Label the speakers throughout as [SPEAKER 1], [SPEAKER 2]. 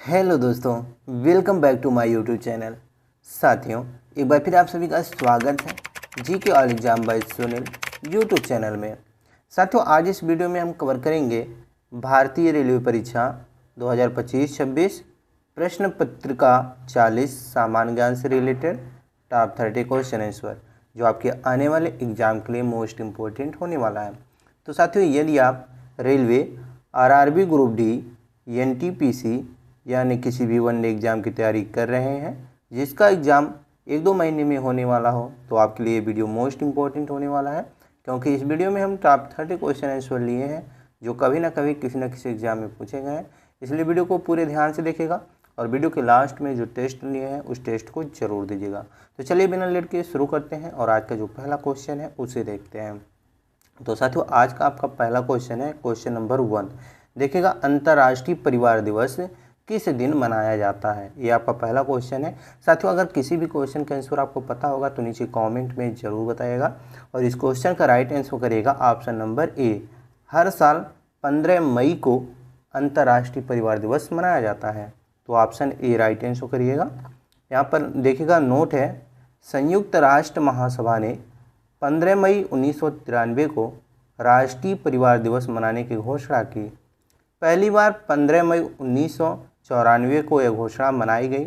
[SPEAKER 1] Hello दोस्तों, welcome back to my YouTube channel. साथियों, एक बार फिर आप सभी का स्वागत है G K all exam by Sunil YouTube channel में। साथियों, आज इस वीडियो में हम कवर करेंगे भारतीय रेलवे परीक्षा 2025-26 प्रश्न पत्रिका 40 सामान्य ज्ञान से रिलेटेड टॉप 30 क्वेश्चन आंसर, जो आपके आने वाले एग्जाम के लिए मोस्ट इम्पोर्टेंट होने वाला है। तो साथियों, यदि आप railway, RRB group D, NTPC यानी किसी भी वन डे एग्ज़ाम की तैयारी कर रहे हैं जिसका एग्ज़ाम 1-2 महीने में होने वाला हो, तो आपके लिए वीडियो मोस्ट इम्पोर्टेंट होने वाला है, क्योंकि इस वीडियो में हम टॉप 30 क्वेश्चन आंसर लिए हैं जो कभी ना कभी किसी न किसी एग्ज़ाम में पूछे गए हैं। इसलिए वीडियो को पूरे ध्यान से देखिएगा और वीडियो के लास्ट में जो टेस्ट लिए हैं उस टेस्ट को जरूर दीजिएगा। तो चलिए बिना लेट के शुरू करते हैं और आज का जो पहला क्वेश्चन है उसे देखते हैं। तो साथियों, आज का आपका पहला क्वेश्चन है क्वेश्चन नंबर 1। देखिएगा, अंतर्राष्ट्रीय परिवार दिवस किस दिन मनाया जाता है, ये आपका पहला क्वेश्चन है। साथियों, अगर किसी भी क्वेश्चन का आंसर आपको पता होगा तो नीचे कमेंट में ज़रूर बताइएगा और इस क्वेश्चन का राइट आंसर करिएगा ऑप्शन नंबर ए। हर साल 15 मई को अंतर्राष्ट्रीय परिवार दिवस मनाया जाता है, तो ऑप्शन ए राइट आंसर करिएगा। यहाँ पर देखिएगा, नोट है, संयुक्त राष्ट्र महासभा ने 15 मई 1993 को राष्ट्रीय परिवार दिवस मनाने की घोषणा की। पहली बार 15 मई 1994 को यह घोषणा मनाई गई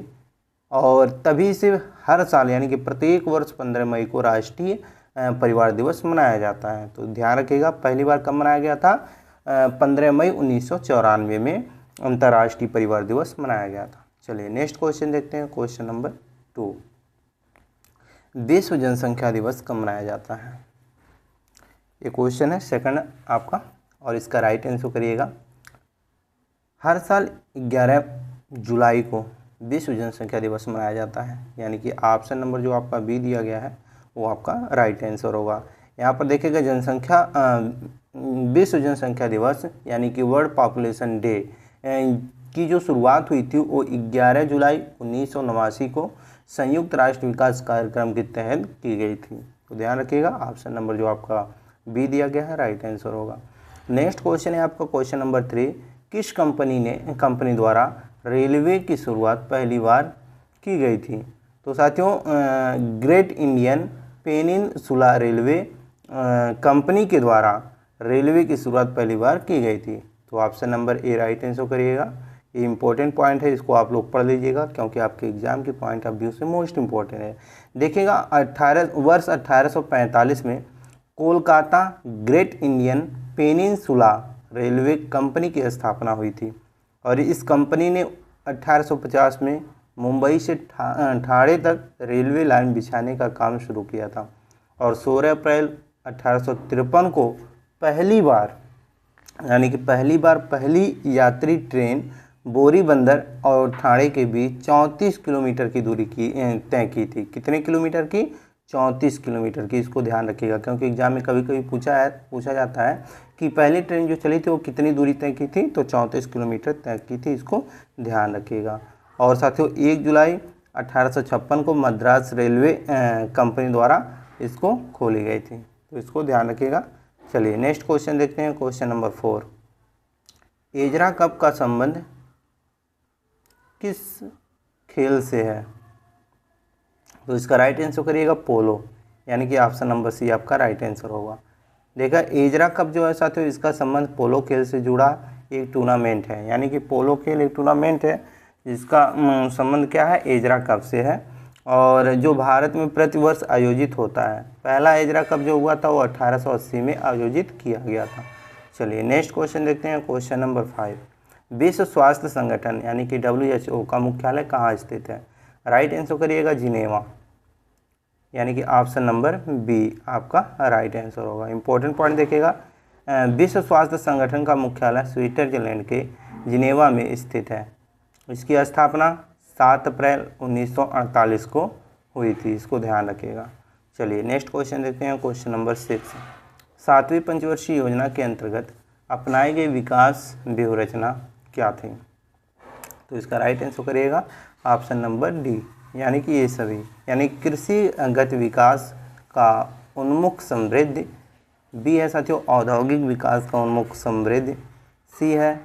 [SPEAKER 1] और तभी से हर साल यानी कि प्रत्येक वर्ष 15 मई को राष्ट्रीय परिवार दिवस मनाया जाता है। तो ध्यान रखिएगा, पहली बार कब मनाया गया था? 15 मई 1994 में अंतर्राष्ट्रीय परिवार दिवस मनाया गया था। चलिए नेक्स्ट क्वेश्चन देखते हैं, क्वेश्चन नंबर 2। विश्व जनसंख्या दिवस कब मनाया जाता है? ये क्वेश्चन है सेकंड आपका और इसका राइट आंसर करिएगा। हर साल 11 जुलाई को विश्व जनसंख्या दिवस मनाया जाता है, यानी कि ऑप्शन नंबर जो आपका बी दिया गया है वो आपका राइट आंसर होगा। यहाँ पर देखिएगा, विश्व जनसंख्या दिवस यानी कि वर्ल्ड पॉपुलेशन डे की जो शुरुआत हुई थी वो 11 जुलाई 1989 को संयुक्त राष्ट्र विकास कार्यक्रम के तहत की गई थी। तो ध्यान रखिएगा, ऑप्शन नंबर जो आपका बी दिया गया है राइट आंसर होगा। नेक्स्ट क्वेश्चन है आपका क्वेश्चन नंबर 3। किस कंपनी द्वारा रेलवे की शुरुआत पहली बार की गई थी? तो साथियों, great Indian peninsula railway company के द्वारा रेलवे की शुरुआत पहली बार की गई थी। तो ऑप्शन नंबर ए राइट आंसर करिएगा। ये इंपॉर्टेंट पॉइंट है, इसको आप लोग पढ़ लीजिएगा क्योंकि आपके एग्जाम के पॉइंट ऑफ व्यू से मोस्ट इम्पोर्टेंट है। देखिएगा, 1845 में Kolkata great Indian peninsula railway company की स्थापना हुई थी और इस कंपनी ने 1850 में मुंबई से ठाणे तक रेलवे लाइन बिछाने का काम शुरू किया था और 16 अप्रैल 1853 को पहली बार पहली यात्री ट्रेन बोरी बंदर और ठाणे के बीच 34 किलोमीटर की दूरी की तय की थी। कितने किलोमीटर की? 34 किलोमीटर की। इसको ध्यान रखिएगा क्योंकि एग्जाम में कभी कभी पूछा जाता है कि पहली ट्रेन जो चली थी वो कितनी दूरी तय की थी, तो 34 किलोमीटर तय की थी। इसको ध्यान रखिएगा। और साथियों, 1 जुलाई 1856 को मद्रास रेलवे कंपनी द्वारा इसको खोली गई थी, तो इसको ध्यान रखिएगा। चलिए नेक्स्ट क्वेश्चन देखते हैं, क्वेश्चन नंबर 4। एजरा कप का संबंध किस खेल से है? तो इसका राइट आंसर करिएगा पोलो, यानी कि ऑप्शन नंबर सी आपका राइट आंसर होगा। देखा, एजरा कप जो है साथियों, इसका संबंध पोलो खेल से जुड़ा एक टूर्नामेंट है, यानी कि पोलो खेल एक टूर्नामेंट है जिसका संबंध क्या है? एजरा कप से है और जो भारत में प्रतिवर्ष आयोजित होता है। पहला एजरा कप जो हुआ था वो 1880 में आयोजित किया गया था। चलिए नेक्स्ट क्वेश्चन देखते हैं, क्वेश्चन नंबर 5। विश्व स्वास्थ्य संगठन यानी कि WHO का मुख्यालय कहाँ स्थित है? राइट आंसर करिएगा जिनेवा, यानी कि ऑप्शन नंबर बी आपका राइट आंसर होगा। इंपॉर्टेंट पॉइंट देखिएगा, विश्व स्वास्थ्य संगठन का मुख्यालय स्विट्जरलैंड के जिनेवा में स्थित है। इसकी स्थापना 7 अप्रैल 1948 को हुई थी। इसको ध्यान रखिएगा। चलिए नेक्स्ट क्वेश्चन देखते हैं, क्वेश्चन नंबर 6। 7वीं पंचवर्षीय योजना के अंतर्गत अपनाई गई विकास व्यूहरचना क्या थी? तो इसका राइट आंसर करिएगा ऑप्शन नंबर डी, यानी कि ये सभी, यानी कृषिगत विकास का उन्मुख समृद्धि। बी है साथियों औद्योगिक विकास का उन्मुख समृद्धि। सी है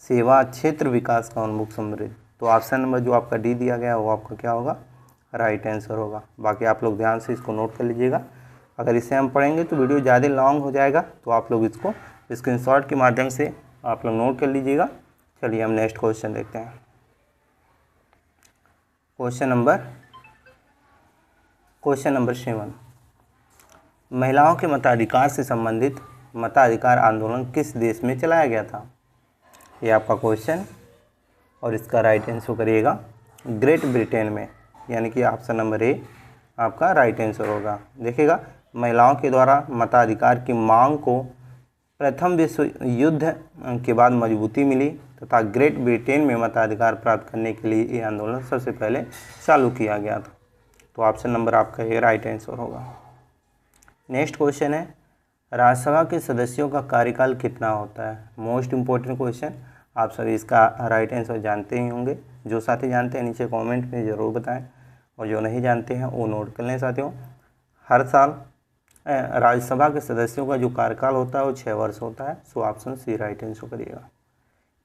[SPEAKER 1] सेवा क्षेत्र विकास का उन्मुख समृद्धि। तो ऑप्शन नंबर जो आपका डी दिया गया है वो आपका क्या होगा, राइट आंसर होगा। बाकी आप लोग ध्यान से इसको नोट कर लीजिएगा। अगर इसे हम पढ़ेंगे तो वीडियो ज़्यादा लॉन्ग हो जाएगा, तो आप लोग इसको स्क्रीनशॉट के माध्यम से आप लोग नोट कर लीजिएगा। चलिए हम नेक्स्ट क्वेश्चन देखते हैं। क्वेश्चन नंबर 7, महिलाओं के मताधिकार से संबंधित मताधिकार आंदोलन किस देश में चलाया गया था? ये आपका क्वेश्चन, और इसका राइट आंसर करिएगा ग्रेट ब्रिटेन में, यानी कि ऑप्शन नंबर ए आपका राइट आंसर होगा। देखिएगा, महिलाओं के द्वारा मताधिकार की मांग को प्रथम विश्व युद्ध के बाद मजबूती मिली तथा ग्रेट ब्रिटेन में मताधिकार प्राप्त करने के लिए ये आंदोलन सबसे पहले चालू किया गया था। तो ऑप्शन नंबर आपका ये राइट आंसर होगा। नेक्स्ट क्वेश्चन है, राज्यसभा के सदस्यों का कार्यकाल कितना होता है? मोस्ट इम्पोर्टेंट क्वेश्चन, आप सभी इसका राइट आंसर जानते ही होंगे। जो साथी जानते हैं नीचे कमेंट में ज़रूर बताएं, और जो नहीं जानते हैं वो नोट कर लें साथियों। हर साल राज्यसभा के सदस्यों का जो कार्यकाल होता है वो 6 वर्ष होता है। So option C right answer करिएगा।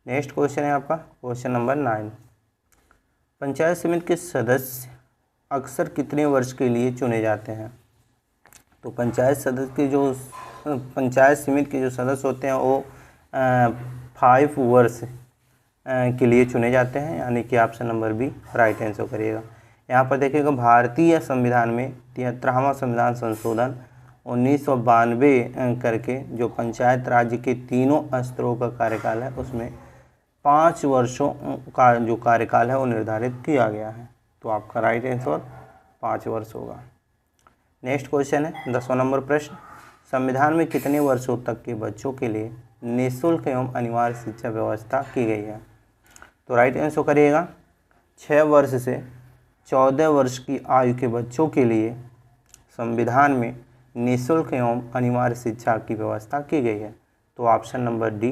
[SPEAKER 1] नेक्स्ट क्वेश्चन है आपका क्वेश्चन नंबर 9, पंचायत समिति के सदस्य अक्सर कितने वर्ष के लिए चुने जाते हैं? तो पंचायत समिति के जो सदस्य होते हैं वो 5 वर्ष के लिए चुने जाते हैं, यानी कि option number B right answer करिएगा। यहाँ पर देखिएगा, भारतीय संविधान में 73वां संविधान संशोधन 1992 करके जो पंचायत राज्य के तीनों स्तरों का कार्यकाल है उसमें 5 वर्षों का जो कार्यकाल है वो निर्धारित किया गया है। तो आपका राइट आंसर 5 वर्ष होगा। नेक्स्ट क्वेश्चन है 10वां नंबर प्रश्न, संविधान में कितने वर्षों तक के बच्चों के लिए निःशुल्क एवं अनिवार्य शिक्षा व्यवस्था की गई है? तो राइट आंसर करिएगा, 6 वर्ष से 14 वर्ष की आयु के बच्चों के लिए संविधान में निःशुल्क एवं अनिवार्य शिक्षा की व्यवस्था की गई है। तो option number D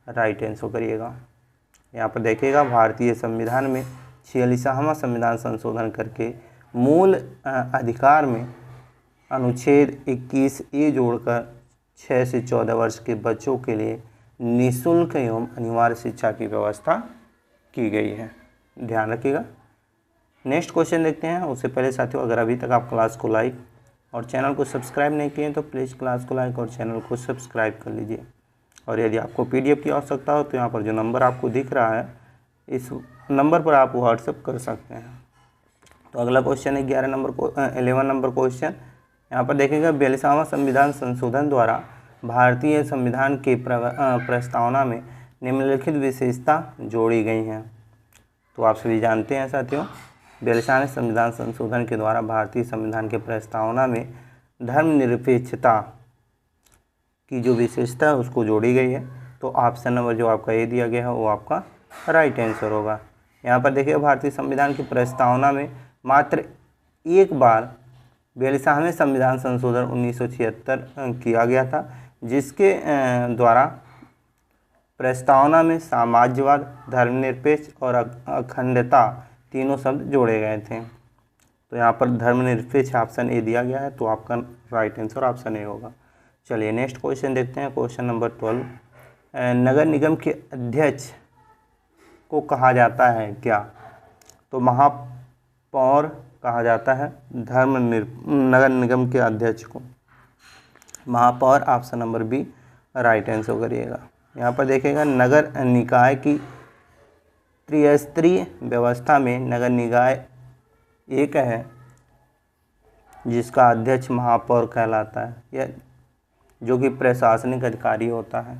[SPEAKER 1] right answer करिएगा। यहाँ पर देखिएगा, भारतीय संविधान में 46वां संविधान संशोधन करके मूल अधिकार में अनुच्छेद 21A जोड़कर 6 से 14 वर्ष के बच्चों के लिए निःशुल्क एवं अनिवार्य शिक्षा की व्यवस्था की गई है, ध्यान रखिएगा। नेक्स्ट क्वेश्चन देखते हैं। उससे पहले साथियों, अगर अभी तक आप क्लास को लाइक और चैनल को सब्सक्राइब नहीं किए तो प्लीज़ क्लास को लाइक और चैनल को सब्सक्राइब कर लीजिए। और यदि आपको PDF की आवश्यकता हो तो यहाँ पर जो नंबर आपको दिख रहा है इस नंबर पर आप व्हाट्सएप कर सकते हैं। तो अगला क्वेश्चन है 11 नंबर क्वेश्चन। यहाँ पर देखिएगा, 42वां संविधान संशोधन द्वारा भारतीय संविधान के प्रस्तावना में निम्नलिखित विशेषता जोड़ी गई हैं। तो आप सभी जानते हैं साथियों, 42वें संविधान संशोधन के द्वारा भारतीय संविधान के प्रस्तावना में धर्मनिरपेक्षता की जो विशेषता है उसको जोड़ी गई है। तो ऑप्शन नंबर जो आपका ए दिया गया है वो आपका राइट आंसर होगा। यहाँ पर देखिए, भारतीय संविधान की प्रस्तावना में मात्र एक बार 42वें संविधान संशोधन 1976 किया गया था, जिसके द्वारा प्रस्तावना में साम्राज्यवाद, धर्मनिरपेक्ष और अखंडता तीनों शब्द जोड़े गए थे। तो यहाँ पर धर्मनिरपेक्ष ऑप्शन ए दिया गया है, तो आपका राइट आंसर ऑप्शन ए होगा। चलिए नेक्स्ट क्वेश्चन देखते हैं। क्वेश्चन नंबर 12, नगर निगम के अध्यक्ष को कहा जाता है क्या? तो महापौर कहा जाता है नगर निगम के अध्यक्ष को, महापौर option number B right answer करिएगा। यहाँ पर देखिएगा, नगर निकाय की त्रिस्तरीय व्यवस्था में नगर निकाय एक है जिसका अध्यक्ष महापौर कहलाता है, या जो कि प्रशासनिक अधिकारी होता है।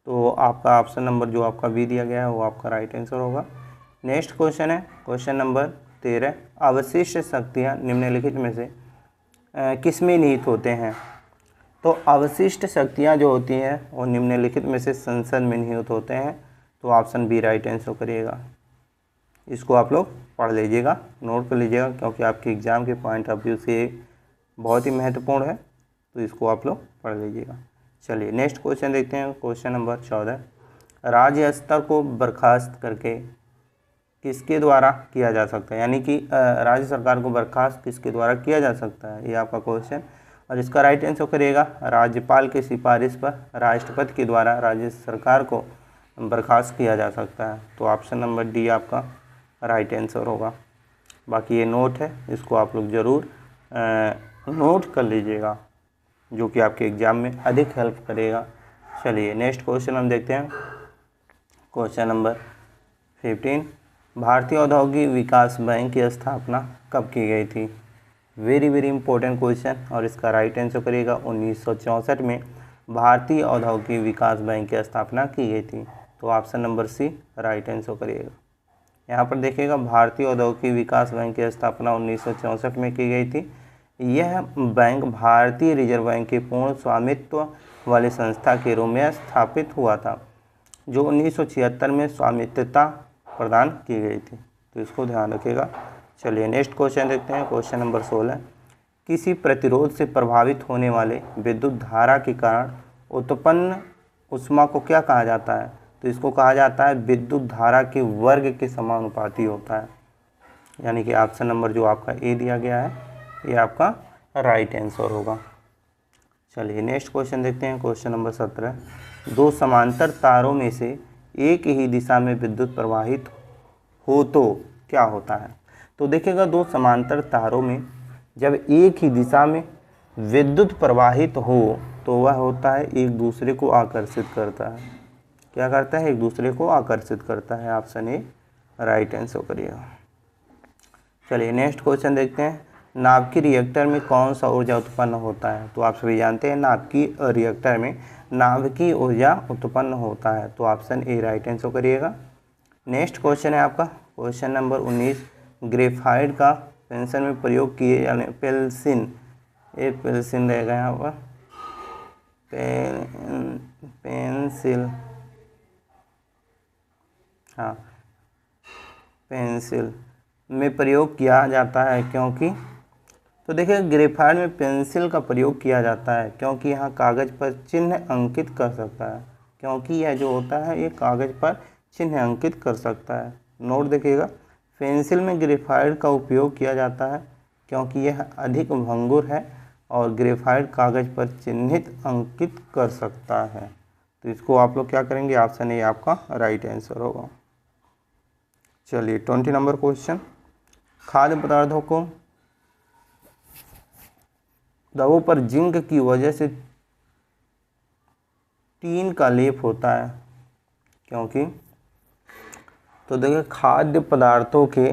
[SPEAKER 1] तो आपका ऑप्शन नंबर जो आपका बी दिया गया है वो आपका राइट आंसर होगा। नेक्स्ट क्वेश्चन है क्वेश्चन नंबर 13, अवशिष्ट शक्तियाँ निम्नलिखित में से किस में निहित होते हैं? तो अवशिष्ट शक्तियाँ जो होती हैं वो निम्नलिखित में से संसद में निहित होते हैं। तो ऑप्शन बी राइट आंसर करिएगा। इसको आप लोग पढ़ लीजिएगा, नोट कर लीजिएगा, क्योंकि आपके एग्ज़ाम के पॉइंट ऑफ व्यू से बहुत ही महत्वपूर्ण है, तो इसको आप लोग पढ़ लीजिएगा। चलिए नेक्स्ट क्वेश्चन देखते हैं। क्वेश्चन नंबर 14, राज्य स्तर को बर्खास्त करके किसके द्वारा किया जा सकता है? यानी कि राज्य सरकार को बर्खास्त किसके द्वारा किया जा सकता है, ये आपका क्वेश्चन। और इसका राइट आंसर करिएगा, राज्यपाल की सिफारिश पर राष्ट्रपति के द्वारा राज्य सरकार को बर्खास्त किया जा सकता है। तो ऑप्शन नंबर डी आपका राइट आंसर होगा। बाकी ये नोट है, इसको आप लोग ज़रूर नोट कर लीजिएगा, जो कि आपके एग्ज़ाम में अधिक हेल्प करेगा। चलिए नेक्स्ट क्वेश्चन हम देखते हैं। क्वेश्चन नंबर 15, भारतीय औद्योगिक विकास बैंक की स्थापना कब की गई थी? वेरी वेरी इंपॉर्टेंट क्वेश्चन, और इसका राइट आंसर करिएगा 1964 में भारतीय औद्योगिक विकास बैंक की स्थापना की गई थी। तो option number C right answer करिएगा। यहाँ पर देखिएगा, भारतीय औद्योगिक विकास बैंक की स्थापना 1964 में की गई थी। यह बैंक भारतीय रिजर्व बैंक के पूर्ण स्वामित्व वाली संस्था के रूप में स्थापित हुआ था, जो 1976 में स्वामित्वता प्रदान की गई थी। तो इसको ध्यान रखिएगा। चलिए नेक्स्ट क्वेश्चन देखते हैं। क्वेश्चन नंबर 16, किसी प्रतिरोध से प्रभावित होने वाले विद्युत धारा के कारण उत्पन्न ऊष्मा को क्या कहा जाता है? तो इसको कहा जाता है विद्युत धारा के वर्ग के समानुपाती होता है, यानी कि ऑप्शन नंबर जो आपका ए दिया गया है ये आपका राइट आंसर होगा। चलिए नेक्स्ट क्वेश्चन देखते हैं। क्वेश्चन नंबर 17, दो समांतर तारों में से एक ही दिशा में विद्युत प्रवाहित हो तो क्या होता है? तो देखिएगा, दो समांतर तारों में जब एक ही दिशा में विद्युत प्रवाहित हो तो वह होता है एक दूसरे को आकर्षित करता है। क्या करता है? एक दूसरे को आकर्षित करता है। ऑप्शन ए राइट आंसर करिएगा। चलिए नेक्स्ट क्वेश्चन देखते हैं। नाभिकीय रिएक्टर में कौन सा ऊर्जा उत्पन्न होता है? तो आप सभी जानते हैं नाभिकीय रिएक्टर में नाभिकीय ऊर्जा उत्पन्न होता है। तो ऑप्शन ए राइट आंसर करिएगा। नेक्स्ट क्वेश्चन है आपका क्वेश्चन नंबर 19, ग्रेफाइट का पेंसिल में प्रयोग किए जाने पेंसिल, ये पेंसिल रहेगा यहाँ पर पेंसिल, हाँ पेंसिल में प्रयोग किया जाता है क्योंकि, तो देखिए ग्रेफाइट में पेंसिल का प्रयोग किया जाता है क्योंकि यहाँ कागज़ पर चिन्ह अंकित कर सकता है, क्योंकि यह जो होता है ये कागज़ पर चिन्ह अंकित कर सकता है। नोट देखिएगा, पेंसिल में ग्रेफाइट का उपयोग किया जाता है क्योंकि यह अधिक भंगुर है और ग्रेफाइट कागज़ पर चिन्हित अंकित कर सकता है। तो इसको आप लोग क्या करेंगे? ऑप्शन ए आपका राइट आंसर होगा। चलिए 20 नंबर क्वेश्चन, खाद्य पदार्थों को दवों पर जिंक की वजह से टीन का लेप होता है क्योंकि, तो देखिए खाद्य पदार्थों के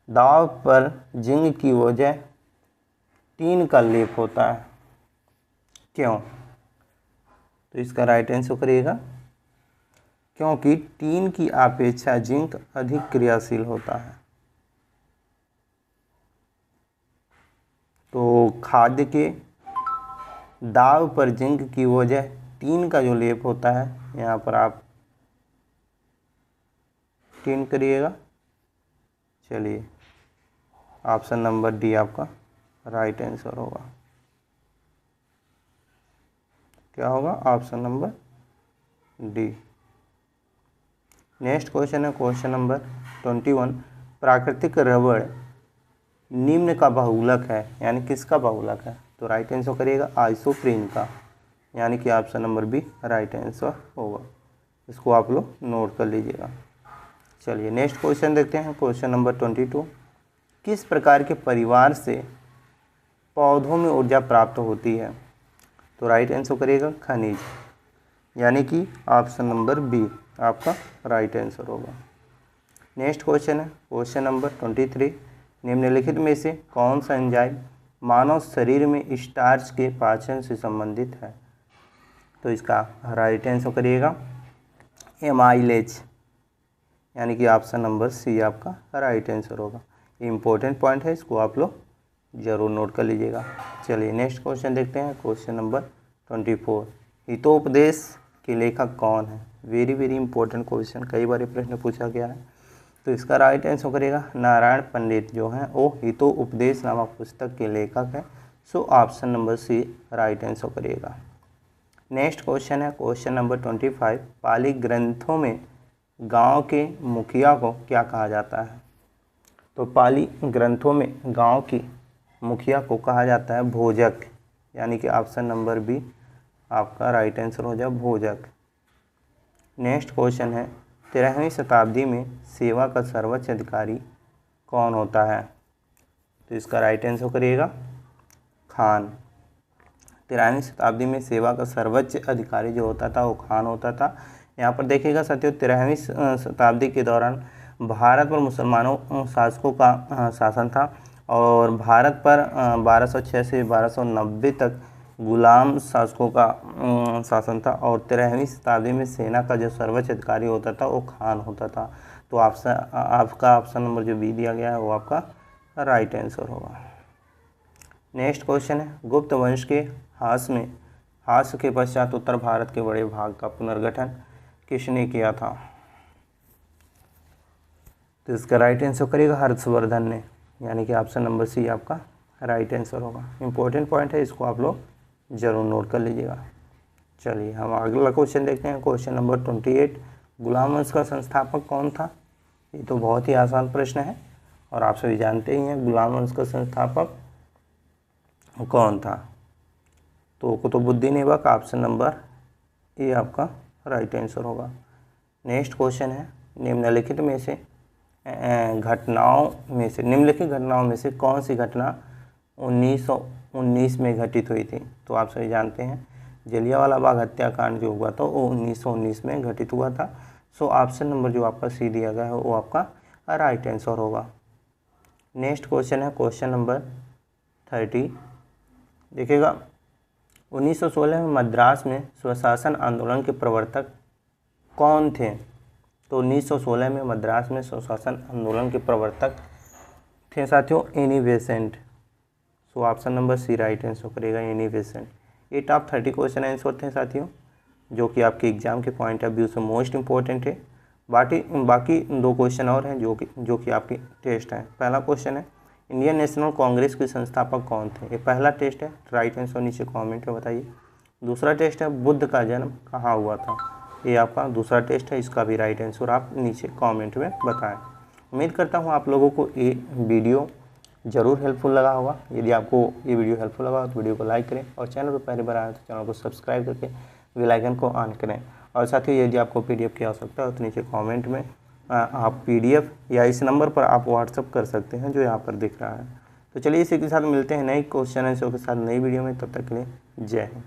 [SPEAKER 1] दाव पर जिंक की वजह टीन का लेप होता है, क्यों? तो इसका राइट आंसर करिएगा, क्योंकि टीन की अपेक्षा जिंक अधिक क्रियाशील होता है। तो खाद्य के दाव पर जिंक की वजह टीन का जो लेप होता है, यहाँ पर आप टीन करिएगा। चलिए ऑप्शन नंबर डी आपका राइट आंसर होगा। क्या होगा? Option number D. Next question है क्वेश्चन नंबर 21, प्राकृतिक रबड़ निम्न का बहुलक है, यानी किसका बहुलक है? तो राइट आंसर करिएगा आइसोप्रीन का, यानी कि option number B right answer होगा। इसको आप लोग नोट कर लीजिएगा। चलिए नेक्स्ट क्वेश्चन देखते हैं। क्वेश्चन नंबर 22, किस प्रकार के परिवार से पौधों में ऊर्जा प्राप्त होती है? तो राइट आंसर करिएगा खनिज, यानी कि ऑप्शन नंबर बी आपका राइट आंसर होगा। नेक्स्ट क्वेश्चन है क्वेश्चन नंबर 23, निम्नलिखित में से कौन सा एंजाइम मानव शरीर में स्टार्च के पाचन से संबंधित है? तो इसका राइट आंसर करिएगा एमाइलेज, यानी कि ऑप्शन नंबर सी आपका राइट आंसर होगा। इम्पोर्टेंट पॉइंट है, इसको आप लोग ज़रूर नोट कर लीजिएगा। चलिए नेक्स्ट क्वेश्चन देखते हैं। क्वेश्चन नंबर 24, हितोपदेश के लेखक कौन है? वेरी वेरी इंपॉर्टेंट क्वेश्चन, कई बार प्रश्न पूछा गया है। तो इसका राइट आंसर करेगा नारायण पंडित जो हैं वो हितोपदेश नामक पुस्तक के लेखक हैं। So option number C right answer करिएगा। नेक्स्ट क्वेश्चन है क्वेश्चन नंबर 25, पाली ग्रंथों में गांव के मुखिया को क्या कहा जाता है? तो पाली ग्रंथों में गांव की मुखिया को कहा जाता है भोजक, यानी कि ऑप्शन नंबर बी आपका राइट आंसर हो जाए भोजक। नेक्स्ट क्वेश्चन है 13वीं शताब्दी में सेवा का सर्वोच्च अधिकारी कौन होता है? तो इसका राइट आंसर करिएगा खान। 13वीं शताब्दी में सेवा का सर्वोच्च अधिकारी जो होता था वो खान होता था। यहाँ पर देखिएगा साथियों, 13वीं शताब्दी के दौरान भारत पर मुसलमानों शासकों का शासन था और भारत पर 1206 से 1290 तक गुलाम शासकों का शासन था और 13वीं शताब्दी में सेना का जो सर्वोच्च अधिकारी होता था वो खान होता था। तो आपका ऑप्शन नंबर जो बी दिया गया है वो आपका राइट आंसर होगा। नेक्स्ट क्वेश्चन है गुप्त वंश के ह्रास के पश्चात उत्तर भारत के बड़े भाग का पुनर्गठन किसने किया था? तो इसका राइट आंसर करेगा हर्षवर्धन ने, यानी कि ऑप्शन नंबर सी आपका राइट आंसर होगा। इंपॉर्टेंट पॉइंट है, इसको आप लोग जरूर नोट कर लीजिएगा। चलिए हम अगला क्वेश्चन देखते हैं। क्वेश्चन नंबर 28 गुलाम वंश का संस्थापक कौन था? ये तो बहुत ही आसान प्रश्न है और आप सभी जानते ही हैं गुलाम वंश का संस्थापक कौन था। तो Qutbuddin Aibak, option number A आपका राइट आंसर होगा। नेक्स्ट क्वेश्चन है निम्नलिखित घटनाओं में से कौन सी घटना 1919 में घटित हुई थी? तो आप सभी जानते हैं जलियांवाला बाग हत्याकांड जो हुआ था वो 1919 में घटित हुआ था। सो ऑप्शन नंबर जो आपका सी दिया गया है वो आपका राइट आंसर होगा। नेक्स्ट क्वेश्चन है क्वेश्चन नंबर 30। देखिएगा 1916 में मद्रास में स्वशासन आंदोलन के प्रवर्तक कौन थे? तो 1916 में मद्रास में स्वशासन आंदोलन के प्रवर्तक थे साथियों Annie Besant. So option number C right answer करेगा एनी बेसेंट। ये टॉप 30 क्वेश्चन आंसर थे साथियों, जो कि आपके एग्जाम के पॉइंट ऑफ व्यू से मोस्ट इंपॉर्टेंट है। बाकी 2 क्वेश्चन और हैं जो कि आपके टेस्ट हैं। पहला क्वेश्चन है इंडियन नेशनल कांग्रेस के संस्थापक कौन थे? ये पहला टेस्ट है, राइट आंसर नीचे कमेंट में बताइए। दूसरा टेस्ट है बुद्ध का जन्म कहाँ हुआ था? ये आपका दूसरा टेस्ट है, इसका भी राइट आंसर आप नीचे कमेंट में बताएं। उम्मीद करता हूँ आप लोगों को ये वीडियो ज़रूर हेल्पफुल लगा होगा। यदि आपको ये वीडियो हेल्पफुल लगा तो वीडियो को लाइक करें और चैनल पर पहली बार आए तो चैनल को सब्सक्राइब करके बेल आइकन को ऑन करें। और साथ ही यदि आपको PDF की आवश्यकता हो तो नीचे कमेंट में आप PDF या इस नंबर पर आप व्हाट्सअप कर सकते हैं जो यहाँ पर दिख रहा है। तो चलिए इसी के साथ मिलते हैं नए क्वेश्चन आंसर के साथ नई वीडियो में, तब तक के लिए जय हिंद।